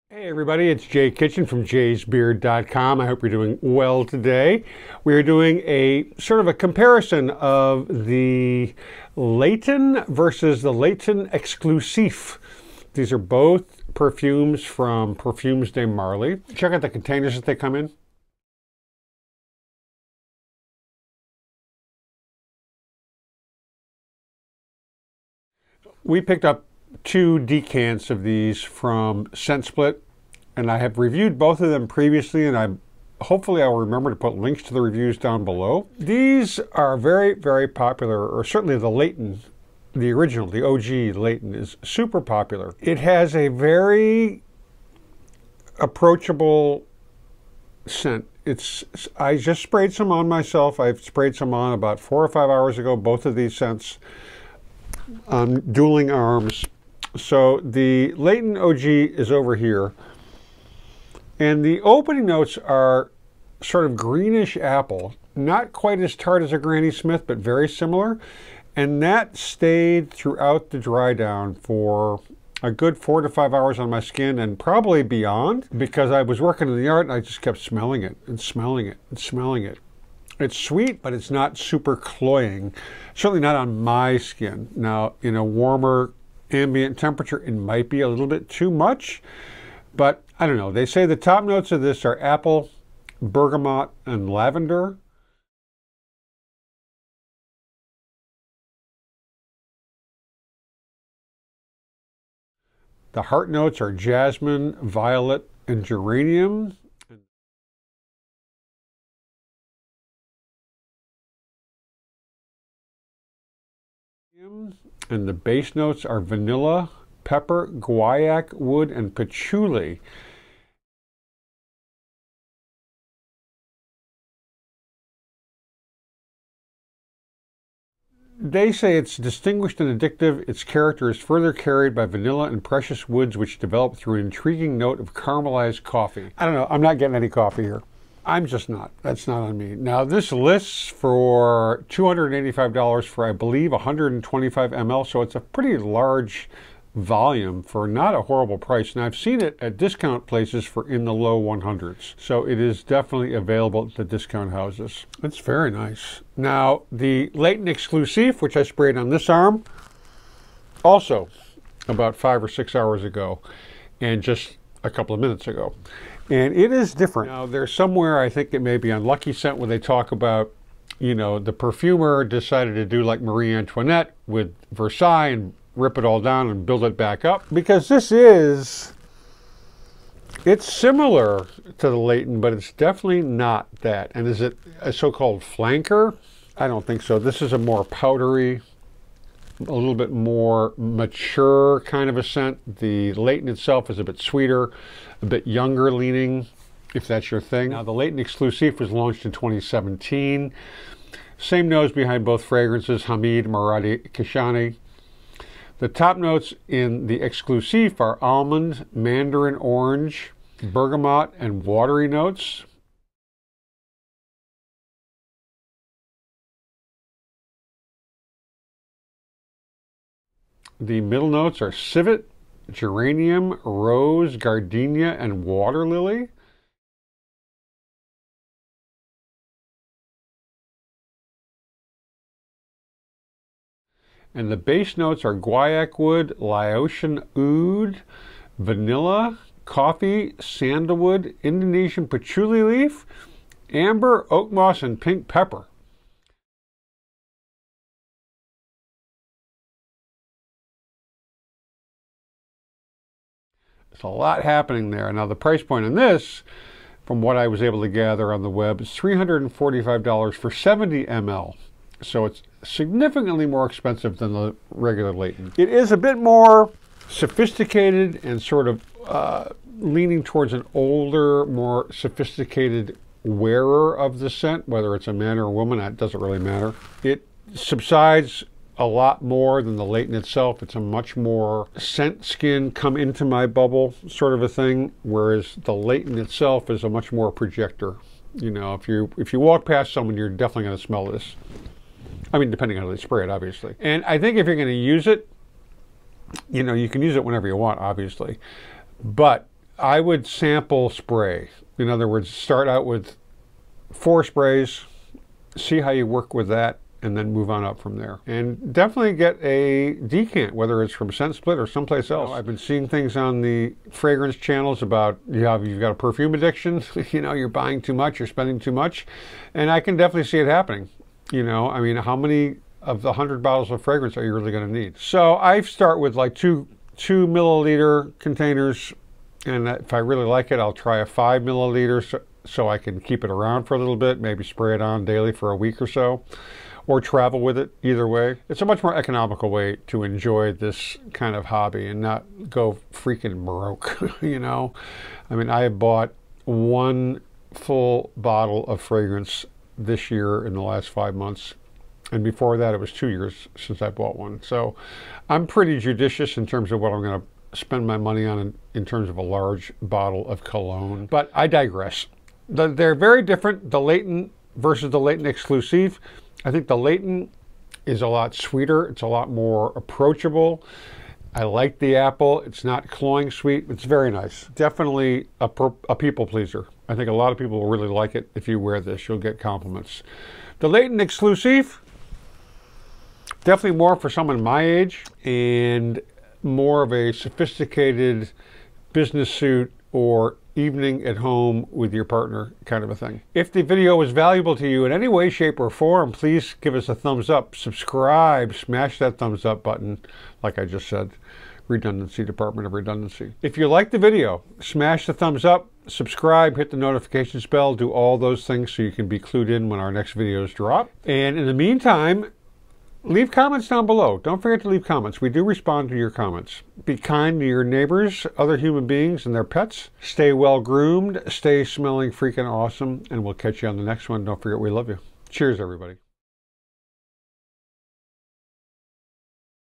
Hey everybody, it's Jay Kitchen from jaysbeard.com. I hope you're doing well today. We are doing a sort of a comparison of the Layton versus the Layton Exclusif. These are both perfumes from Perfumes de Marly. Check out the containers that they come in. We picked up 2 decants of these from ScentSplit, and I have reviewed both of them previously, and hopefully I'll remember to put links to the reviews down below. These are very, very popular, or certainly the Layton, the original, the OG Layton is super popular. It has a very approachable scent. I just sprayed some on myself. I've sprayed some on about 4 or 5 hours ago, both of these scents on dueling arms. So the Layton OG is over here, and the opening notes are sort of greenish apple, not quite as tart as a Granny Smith, but very similar, and that stayed throughout the dry down for a good 4 to 5 hours on my skin and probably beyond, because I was working in the yard and I just kept smelling it and smelling it and smelling it. It's sweet, but it's not super cloying, certainly not on my skin. Now, in a warmer ambient temperature, it might be a little bit too much, but I don't know. They say the top notes of this are apple, bergamot, and lavender. The heart notes are jasmine, violet, and geranium. And the base notes are vanilla, pepper, guaiac, wood, and patchouli. They say it's distinguished and addictive. Its character is further carried by vanilla and precious woods, which develop through an intriguing note of caramelized coffee. I don't know. I'm not getting any coffee here. I'm just not. That's not on me. Now, this lists for $285 for, I believe, 125 ml, so it's a pretty large volume for not a horrible price. And I've seen it at discount places for in the low 100s. So it is definitely available at the discount houses. It's very nice. Now, the Layton Exclusif, which I sprayed on this arm, also about 5 or 6 hours ago, and just a couple of minutes ago. And it is different. Now, there's somewhere, I think it may be on Lucky Scent, where they talk about, you know, the perfumer decided to do like Marie Antoinette with Versailles and rip it all down and build it back up. Because it's similar to the Layton, but it's definitely not that. And is it a so-called flanker? I don't think so. This is a more powdery, a little bit more mature kind of a scent. The Layton itself is a bit sweeter, a bit younger leaning, if that's your thing. Now, the Layton Exclusif was launched in 2017. Same nose behind both fragrances, Hamid, Maradi, Kashani. The top notes in the Exclusif are almond, mandarin orange, bergamot, and watery notes. The middle notes are civet, geranium, rose, gardenia, and water lily. And the base notes are guaiac wood, Laotian oud, vanilla, coffee, sandalwood, Indonesian patchouli leaf, amber, oak moss, and pink pepper. There's a lot happening there. Now, the price point on this, from what I was able to gather on the web, is $345 for 70 ml. So it's significantly more expensive than the regular Layton. It is a bit more sophisticated and sort of leaning towards an older, more sophisticated wearer of the scent, whether it's a man or a woman, that doesn't really matter. It subsides a lot more than the Layton itself. It's a much more scent skin, come into my bubble sort of a thing, whereas the Layton itself is a much more projector. You know, if you walk past someone, you're definitely going to smell this. I mean, depending on how they spray it, obviously. And I think if you're going to use it, you know, you can use it whenever you want, obviously. But I would sample spray. In other words, start out with 4 sprays, see how you work with that, and then move on up from there. And definitely get a decant, whether it's from Scent Split or someplace else. I've been seeing things on the fragrance channels about you've got a perfume addiction, you're buying too much, you're spending too much. And I can definitely see it happening. I mean, how many of the 100 bottles of fragrance are you really going to need? So I start with like two milliliter containers. And if I really like it, I'll try a 5 milliliter so I can keep it around for a little bit, maybe spray it on daily for a week or so, or travel with it. Either way, it's a much more economical way to enjoy this kind of hobby and not go freaking broke. I mean, I have bought 1 full bottle of fragrance this year in the last 5 months, and before that it was 2 years since I bought one. So I'm pretty judicious in terms of what I'm going to spend my money on in terms of a large bottle of cologne. But I digress. They're very different, the Layton versus the Layton Exclusif. I think the Layton is a lot sweeter. It's a lot more approachable. I like the apple. It's not cloying sweet. It's very nice. Definitely a people pleaser. I think a lot of people will really like it. If you wear this, you'll get compliments. The Layton Exclusif, definitely more for someone my age and more of a sophisticated business suit or evening at home with your partner kind of a thing. If the video was valuable to you in any way, shape, or form, please give us a thumbs up, subscribe, smash that thumbs up button, like I just said, redundancy, Department of Redundancy. If you like the video, smash the thumbs up, subscribe, hit the notifications bell, do all those things so you can be clued in when our next videos drop. And in the meantime, leave comments down below. Don't forget to leave comments. We do respond to your comments. Be kind to your neighbors, other human beings, and their pets. Stay well groomed. Stay smelling freaking awesome. And we'll catch you on the next one. Don't forget we love you. Cheers, everybody.